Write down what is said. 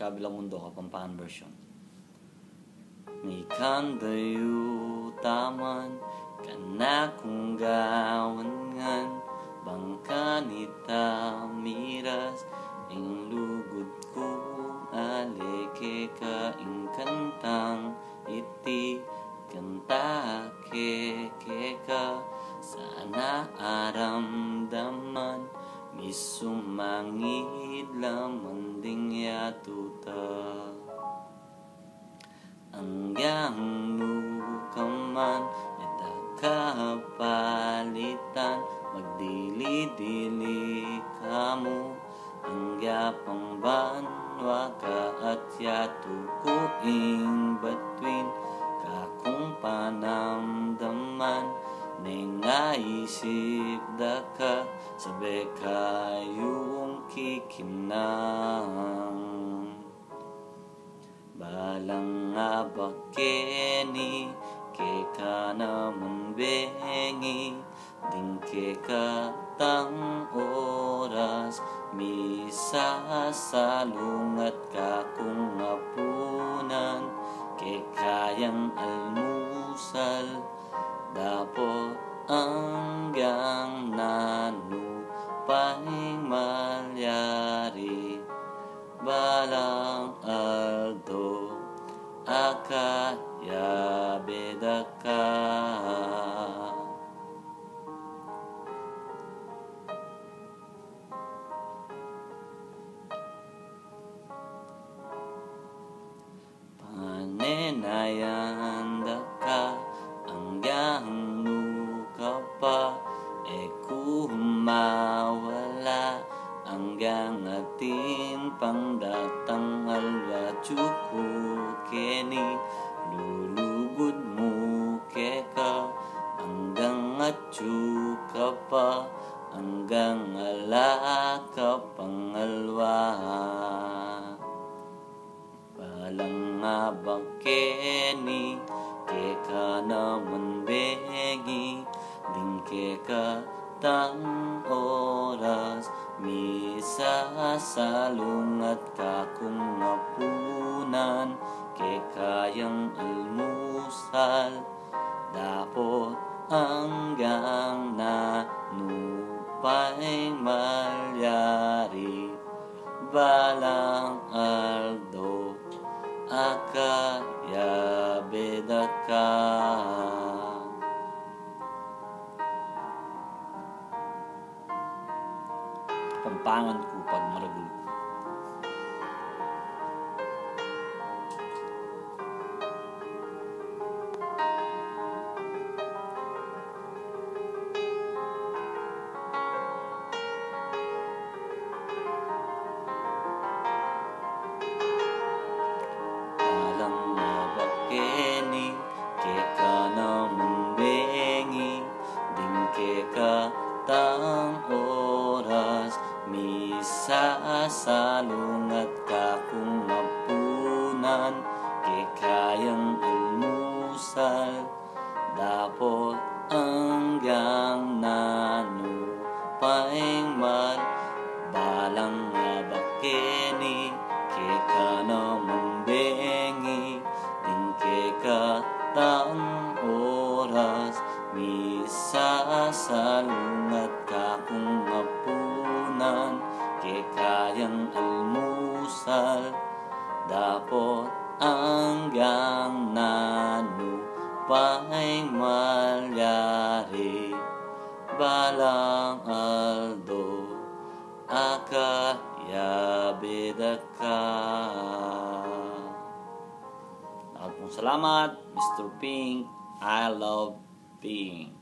Kabilang Mundo, Kapampangan version. May kandayo taman kana kung gawangan bangka nita miras ing lugod kong alike ka ing kantang iti kanta ke ka sana aramdaman misumangid laman ding yatuta hanggang nukaman ita kapalitan magdili-dili kamo hangga pangbanwa ka at yatukuing batuin kakung panamdaman nengaisip da ka sabi kayong kikinang balang nga bakeni ke ka naman bengi ding ke ka tang oras misa salungat ka kung apunan ke kayang almusal dapo hanggang nanu pahing malyari balang aldo akaya bedaka panenayan daka hanggang nuka pa kumawala hanggang atin pangdatang alwachuko keni lulugod mo keka hanggang atsuka pa hanggang alaka pangalwa balang nga bakeni keka naman bengi ding keka tang oras misa salungat ka kung apunan ke kayang almusal dapo hanggang nanupay malyari balang aldo akaya bedaka Kapampangan ko pag maragul ko. Alang mabakeni ke ka naman bengi ding ke ka tang oras misa salungat ka kung apunan ke kayang almusal dapo hanggang nanu paing mal balang abakeni ke ka naman bengi ding ke ka tang oras misa salungat ka kung apunan ke kayang almusal dapo hanggang nanu paing malyari balang aldo akaya bedaka. Salamat, Mr. Pink. I love Pink.